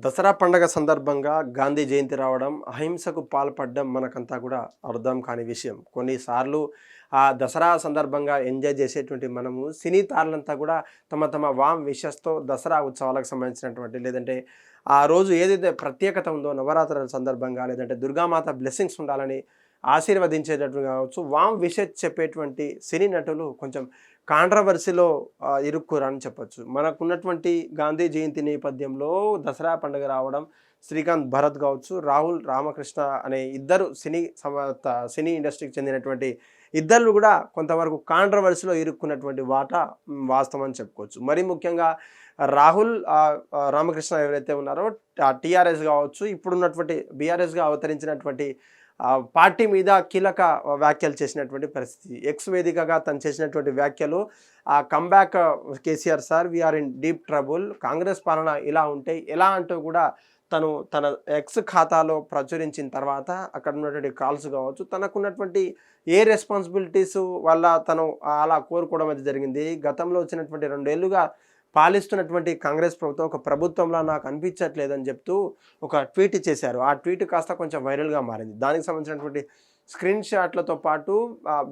దసరా పండగ సందర్భంగా గాంధీ జయంతి రావడం, అహింసకు పాల్పడడం మనకంతా కూడా అర్థం కాని విషయం. కొన్నిసార్లు ఆ దసరా సందర్భంగా ఎంజాయ్ చేసేటువంటి మనము సినీ తారలంతా కూడా తమ తమ వామ్ విషెస్‌తో దసరా ఉత్సవాలకు సంబంధించినటువంటి లేదంటే ఆ రోజు ఏదైతే ప్రత్యేకత ఉందో నవరాత్రుల సందర్భంగా లేదంటే దుర్గామాత బ్లెస్సింగ్స్ ఉండాలని ఆశీర్వదించేటట్టు కావచ్చు, వామ్ విషెస్ చెప్పేటువంటి సినీ నటులు కొంచెం కాంట్రవర్సీలో ఇరుక్కురని చెప్పొచ్చు. మనకున్నటువంటి గాంధీ జయంతి నేపథ్యంలో దసరా పండుగ రావడం, శ్రీకాంత్ భరత్ కావచ్చు, రాహుల్ రామకృష్ణ అనే ఇద్దరు సినీ ఇండస్ట్రీకి చెందినటువంటి ఇద్దరు కూడా కొంతవరకు కాంట్రవర్సీలో ఇరుక్కున్నటువంటి వాస్తవం అని చెప్పుకోవచ్చు. మరీ ముఖ్యంగా రాహుల్ రామకృష్ణ ఎవరైతే ఉన్నారో టీఆర్ఎస్ కావచ్చు, ఇప్పుడున్నటువంటి బీఆర్ఎస్గా అవతరించినటువంటి పార్టీ మీద కీలక వ్యాఖ్యలు చేసినటువంటి పరిస్థితి. ఎక్స్ వేదికగా తను చేసినటువంటి వ్యాఖ్యలు comeback KCR sir we are in deep trouble, Congress పాలన ఇలా ఉంటే ఎలా అంటూ కూడా తను తన ఎక్స్ ఖాతాలో ప్రచురించిన తర్వాత అక్కడ ఉన్నటువంటి కాల్స్ కావచ్చు, తనకున్నటువంటి ఏ రెస్పాన్సిబిలిటీస్ వల్ల తను అలా కోరుకోవడం అది జరిగింది. గతంలో వచ్చినటువంటి 2 ఏళ్లుగా పాలిస్తున్నటువంటి కాంగ్రెస్ ప్రభుత్వం ఒక ప్రభుత్వంలా నాకు అనిపించట్లేదని చెప్తూ ఒక ట్వీట్ చేశారు. ఆ ట్వీట్ కాస్త కొంచెం వైరల్గా మారింది. దానికి సంబంధించినటువంటి స్క్రీన్ షాట్లతో పాటు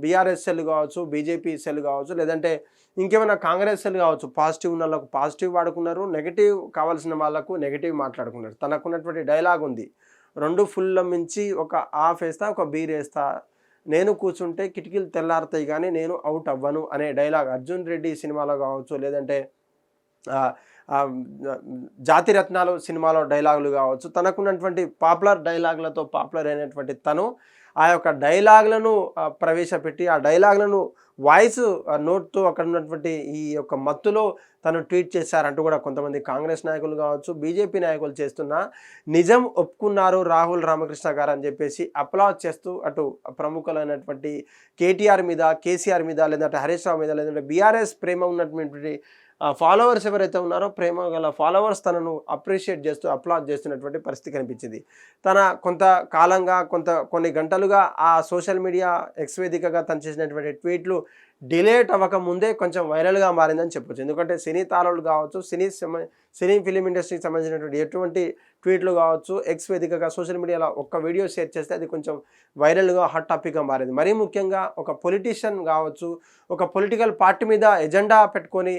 బీఆర్ఎస్ సెల్ కావచ్చు, బీజేపీ సెల్ కావచ్చు, లేదంటే ఇంకేమైనా కాంగ్రెస్ సెల్ కావచ్చు, పాజిటివ్ ఉన్న వాళ్ళకు పాజిటివ్ వాడుకున్నారు, నెగిటివ్ కావాల్సిన వాళ్ళకు నెగిటివ్ మాట్లాడుకున్నారు. తనకున్నటువంటి డైలాగ్ ఉంది, 2 ఫుల్ల మించి ఒక హాఫ్ వేస్తా, ఒక బీర్ వేస్తా, నేను కూర్చుంటే కిటికీలు తెల్లారుతాయి కానీ నేను అవుట్ అవ్వను అనే డైలాగ్ అర్జున్ రెడ్డి సినిమాలో కావచ్చు, లేదంటే జాతిరత్నాలు సినిమాలో డైలాగులు కావచ్చు, తనకున్నటువంటి పాపులర్ డైలాగులతో పాపులర్ అయినటువంటి తను ఆ యొక్క డైలాగులను ప్రవేశపెట్టి ఆ డైలాగులను వాయిస్ నోట్తో అక్కడ ఉన్నటువంటి ఈ యొక్క మత్తులో తను ట్వీట్ చేశారంటూ కూడా కొంతమంది కాంగ్రెస్ నాయకులు కావచ్చు, బీజేపీ నాయకులు చేస్తున్న నిజం ఒప్పుకున్నారు రాహుల్ రామకృష్ణ గారు అని చెప్పేసి అప్లాజ్ చేస్తూ అటు ప్రముఖులైనటువంటి కేటీఆర్ మీద, కేసీఆర్ మీద, లేదంటే హరీష్ రావు మీద, లేదంటే బీఆర్ఎస్ ప్రేమ ఉన్నటువంటి ఫాలోవర్స్ ఎవరైతే ఉన్నారో ప్రేమ గల ఫాలోవర్స్ తనను అప్రిషియేట్ చేస్తూ అప్లాజ్ చేస్తున్నటువంటి పరిస్థితి కనిపించింది. తన కొంతకాలంగా కొన్ని గంటలుగా ఆ సోషల్ మీడియా ఎక్స్ వేదికగా తను చేసినటువంటి ట్వీట్లు డిలేట్ అవ్వక ముందే కొంచెం వైరల్గా మారిందని చెప్పొచ్చు. ఎందుకంటే సినీ తారలు కావచ్చు, సినీ ఫిలిం ఇండస్ట్రీకి సంబంధించినటువంటి ఎటువంటి ట్వీట్లు కావచ్చు, ఎక్స్ వేదికగా సోషల్ మీడియాలో ఒక్క వీడియో షేర్ చేస్తే అది కొంచెం వైరల్గా హాట్ టాపిక్గా మారింది. మరీ ముఖ్యంగా ఒక పొలిటీషియన్ కావచ్చు, ఒక పొలిటికల్ పార్టీ మీద ఎజెండా పెట్టుకొని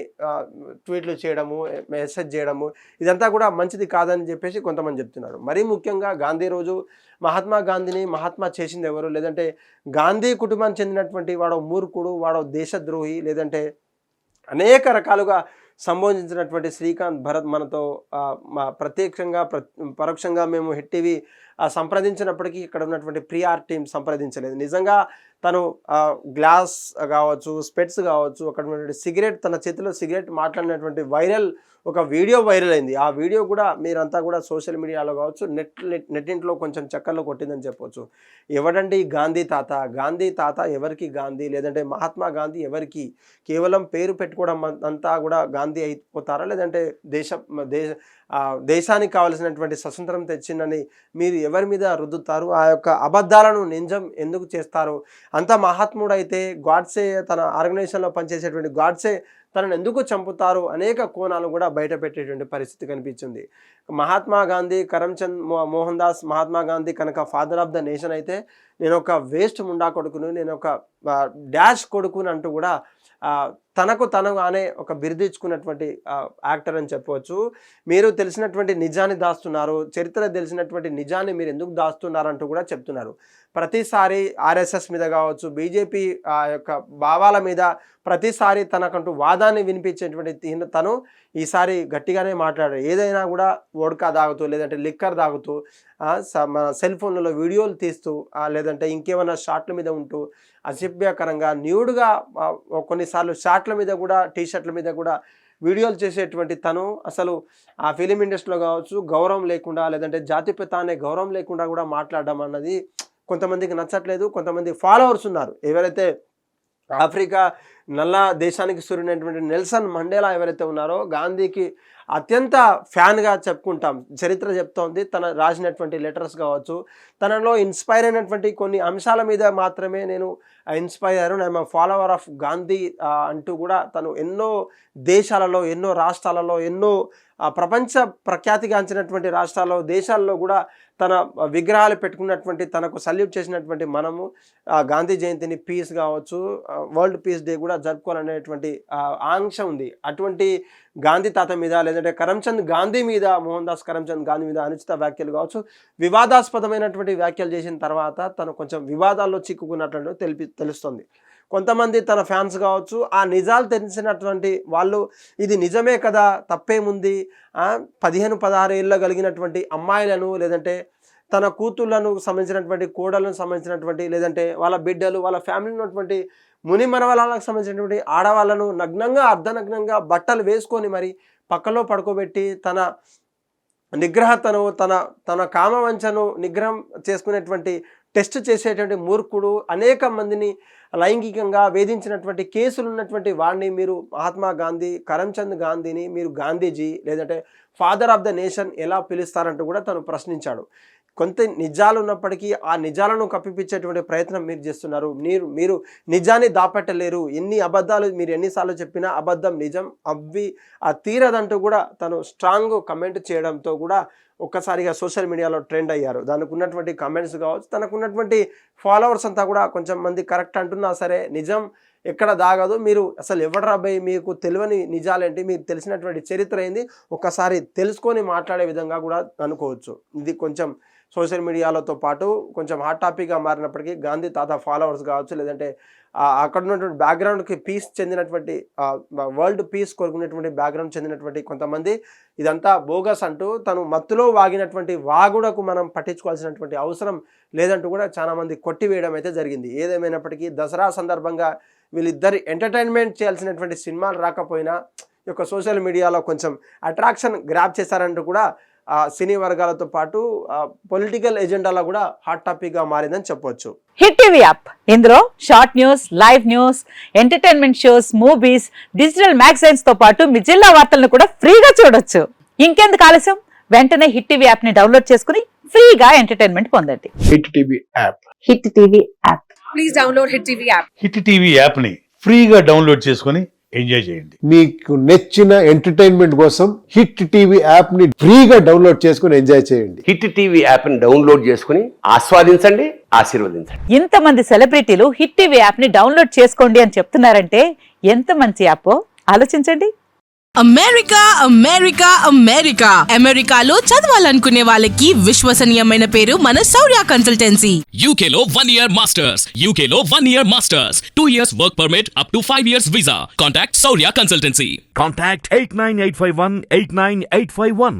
ట్వీట్లు చేయడము, మెసేజ్ చేయడము, ఇదంతా కూడా మంచిది కాదని చెప్పేసి కొంతమంది చెప్తున్నారు. మరీ ముఖ్యంగా గాంధీ రోజు మహాత్మా చేసింది ఎవరు, లేదంటే గాంధీ కుటుంబానికి చెందినటువంటి వాడో మూర్ఖుడు, వాడో దేశద్రోహి, లేదంటే అనేక రకాలుగా సంబోధించినటువంటి శ్రీకాంత్ భరత్ మనతో ప్రత్యక్షంగా పరోక్షంగా మేము హిట్ టీవీ సంప్రదించినప్పటికీ ఇక్కడ ఉన్నటువంటి ప్రియార్ టీం సంప్రదించలేదు. నిజంగా తను గ్లాస్ కావచ్చు, స్పెట్స్ కావచ్చు, అక్కడ ఉన్నటువంటి సిగరెట్, తన చేతిలో సిగరెట్ మాట్లాడినటువంటి ఒక వీడియో వైరల్ అయింది. ఆ వీడియో కూడా మీరంతా కూడా సోషల్ మీడియాలో కావచ్చు, నెట్టింట్లో కొంచెం చక్కర్లో కొట్టిందని చెప్పవచ్చు. ఎవడండి గాంధీ తాత ఎవరికి గాంధీ, లేదంటే మహాత్మా గాంధీ ఎవరికి? కేవలం పేరు పెట్టుకోవడం అంతా కూడా గాంధీ అయిపోతారా, లేదంటే దేశానికి కావలసినటువంటి స్వతంత్రం తెచ్చిందని మీరు ఎవరి మీద రుద్దుతారు? ఆ యొక్క అబద్ధాలను నిజం ఎందుకు చేస్తారు? అంత మహాత్ముడైతే గాడ్సే తన ఆర్గనైజేషన్లో పనిచేసేటువంటి గాడ్సే తనను ఎందుకు చంపుతారు? అనేక కోణాలు కూడా బయట పెట్టేటువంటి పరిస్థితి కనిపించింది. మహాత్మా గాంధీ, కరమ్చంద్ మోహన్ దాస్ మహాత్మా గాంధీ కనుక ఫాదర్ ఆఫ్ ద నేషన్ అయితే, నేను ఒక వేస్ట్ ముండా కొడుకును, నేను ఒక డాష్ కొడుకుని అంటూ కూడా తను అనే ఒక బిరుదిచ్చుకున్నటువంటి యాక్టర్ అని చెప్పవచ్చు. మీరు తెలిసినటువంటి నిజాన్ని దాస్తున్నారు, చరిత్ర తెలిసినటువంటి నిజాన్ని మీరు ఎందుకు దాస్తున్నారంటూ కూడా చెప్తున్నారు. ప్రతిసారి ఆర్ఎస్ఎస్ మీద కావచ్చు, బీజేపీ యొక్క భావాల మీద ప్రతిసారి తనకంటూ వాదాన్ని వినిపించేటువంటి తను ఈసారి గట్టిగానే మాట్లాడారు. ఏదైనా కూడా వోడ్కా తాగుతూ, లేదంటే లిక్కర్ తాగుతూ, మన సెల్ ఫోన్లలో వీడియోలు తీస్తూ, లేదంటే ఇంకేమైనా షాట్ల మీద ఉంటూ అసభ్యకరంగా న్యూడ్గా కొన్నిసార్లు షాట్ల మీద కూడా, టీషర్ట్ల మీద కూడా వీడియోలు చేసేటువంటి తను అసలు ఆ ఫిలిం ఇండస్ట్రీలో కావచ్చు గౌరవం లేకుండా, లేదంటే జాతిపిత అనే గౌరవం లేకుండా కూడా మాట్లాడడం అన్నది కొంతమందికి నచ్చట్లేదు. కొంతమంది ఫాలోవర్స్ ఉన్నారు, ఎవరైతే ఆఫ్రికా నల్ల దేశానికి సూర్యునైనటువంటి నెల్సన్ మండేలా ఎవరైతే ఉన్నారో గాంధీకి అత్యంత ఫ్యాన్గా చెప్పుకుంటాం. చరిత్ర చెప్తోంది తన రాసినటువంటి లెటర్స్ కావచ్చు, తనలో ఇన్స్పైర్ అయినటువంటి కొన్ని అంశాల మీద మాత్రమే నేను ఇన్స్పైర్ అయ్యాను, ఐఎమ్ ఫాలోవర్ ఆఫ్ గాంధీ అంటూ కూడా తను ఎన్నో దేశాలలో, ఎన్నో రాష్ట్రాలలో, ఎన్నో ప్రపంచ ప్రఖ్యాతిగాంచినటువంటి రాష్ట్రాల్లో, దేశాల్లో కూడా తన విగ్రహాలు పెట్టుకున్నటువంటి, తనకు సల్యూట్ చేసినటువంటి మనము గాంధీ జయంతిని పీస్ కావచ్చు, వరల్డ్ పీస్ డే కూడా జరుపుకోవాలనేటువంటి ఆంక్ష ఉంది. అటువంటి గాంధీ తాత మీద, లేదంటే కరమ్చంద్ గాంధీ మీద, మోహన్ దాస్ కరమ్చంద్ గాంధీ మీద అనుచిత వ్యాఖ్యలు కావచ్చు, వివాదాస్పదమైనటువంటి వ్యాఖ్యలు చేసిన తర్వాత తను కొంచెం వివాదాల్లో చిక్కుకున్నట్లు తెలుస్తుంది. కొంతమంది తన ఫ్యాన్స్ కావచ్చు, ఆ నిజాలు తెలిసినటువంటి వాళ్ళు ఇది నిజమే కదా, తప్పేముంది, 15-16 ఏళ్ళ కలిగినటువంటి అమ్మాయిలను, లేదంటే తన కూతుళ్లను సంబంధించినటువంటి, కోడలను సంబంధించినటువంటి, లేదంటే వాళ్ళ బిడ్డలు, వాళ్ళ ఫ్యామిలీ ఉన్నటువంటి ముని మనవరాలకు సంబంధించినటువంటి ఆడవాళ్ళను నగ్నంగా, అర్ధనగ్నంగా బట్టలు వేసుకొని మరి పక్కలో పడుకోబెట్టి తన నిగ్రహతను, తన కామవంచను నిగ్రహం చేసుకునేటువంటి టెస్ట్ చేసేటువంటి మూర్ఖుడు, అనేక మందిని లైంగికంగా వేధించినటువంటి కేసులు ఉన్నటువంటి వాడిని మీరు మహాత్మా గాంధీ, కరమ్చంద్ గాంధీని మీరు గాంధీజీ, లేదంటే ఫాదర్ ఆఫ్ ద నేషన్ ఎలా పిలుస్తారంటూ కూడా తను ప్రశ్నించాడు. కొంత నిజాలు ఉన్నప్పటికీ ఆ నిజాలను కప్పిపించేటువంటి ప్రయత్నం మీరు చేస్తున్నారు. మీరు నిజాన్ని దాపెట్టలేరు. ఎన్ని అబద్ధాలు మీరు ఎన్నిసార్లు చెప్పినా అబద్ధం నిజం అవ్వి తీరదంటూ కూడా తను స్ట్రాంగ్ కమెంట్ చేయడంతో కూడా ఒక్కసారిగా సోషల్ మీడియాలో ట్రెండ్ అయ్యారు. దానికి ఉన్నటువంటి కమెంట్స్ కావచ్చు, తనకున్నటువంటి ఫాలోవర్స్ అంతా కూడా కొంచెం మంది కరెక్ట్ అంటున్నా సరే, నిజం ఎక్కడ దాగదు, మీరు అసలు ఎవరు రాబోయి, మీకు తెలియని నిజాలేంటి, మీకు తెలిసినటువంటి చరిత్ర ఏంది, ఒక్కసారి తెలుసుకొని మాట్లాడే విధంగా కూడా అనుకోవచ్చు. ఇది కొంచెం సోషల్ మీడియాలతో పాటు కొంచెం హాట్ టాపిక్గా మారినప్పటికీ గాంధీ తాత ఫాలోవర్స్ కావచ్చు, లేదంటే అక్కడ ఉన్నటువంటి బ్యాక్గ్రౌండ్కి పీస్ చెందినటువంటి, వరల్డ్ పీస్ కోరుకునేటువంటి బ్యాక్గ్రౌండ్ చెందినటువంటి కొంతమంది ఇదంతా బోగస్ అంటూ, తను మత్తులో వాగినటువంటి వాగుడకు మనం పట్టించుకోవాల్సినటువంటి అవసరం లేదంటూ కూడా చాలామంది కొట్టివేయడం అయితే జరిగింది. ఏదేమైనప్పటికీ దసరా సందర్భంగా వీళ్ళిద్దరి ఎంటర్టైన్మెంట్ చేయాల్సినటువంటి సినిమాలు రాకపోయినా ఈ యొక్క సోషల్ మీడియాలో కొంచెం అట్రాక్షన్ గ్రాప్ చేశారంటూ కూడా సినీ వర్గాలతో పాటు పొలిటికల్ ఎజెండాలో కూడా హాట్ టాపిక్గా మారిందని చెప్పొచ్చు. హిట్ టీవీ యాప్, ఇందులో short news, live news, entertainment shows, movies, digital magazines తో పాటు మీ జిల్లా వార్తలను కూడా ఫ్రీగా చూడొచ్చు. ఇంకెందుకు ఆలస్యం, వెంటనే హిట్ టీవీ యాప్ ని డౌన్లోడ్ చేసుకుని ఫ్రీగా ఎంటర్టైన్మెంట్ పొందండి. Hit TV app. Hit TV app. Please download hit TV app. Hit TV app ని ఫ్రీగా డౌన్లోడ్ చేసుకుని ఎంజాయ్ చేయండి. మీకు నచ్చిన ఎంటర్టైన్మెంట్ కోసం హిట్ టీవీ యాప్ ని ఫ్రీగా డౌన్లోడ్ చేసుకుని ఎంజాయ్ చేయండి. హిట్ టీవీ యాప్ ని డౌన్లోడ్ చేసుకుని ఆస్వాదించండి, ఆశీర్వదించండి. ఇంతమంది సెలబ్రిటీలు హిట్ టీవీ యాప్ ని డౌన్లోడ్ చేసుకోండి అని చెప్తున్నారంటే ఎంత మంచి యాప్ ఆలోచించండి. అమెరికా అమెరికా అమెరికా అమెరికాలో చదవాలనుకునే వాళ్ళకి విశ్వసనీయమైన పేరు మన శౌర్య కన్సల్టెన్సీ. UK లో 1 year masters, UK లో 1 year masters, 2 years work permit up to 5 years visa. Contact Saurya Consultancy. Contact 89851 89851.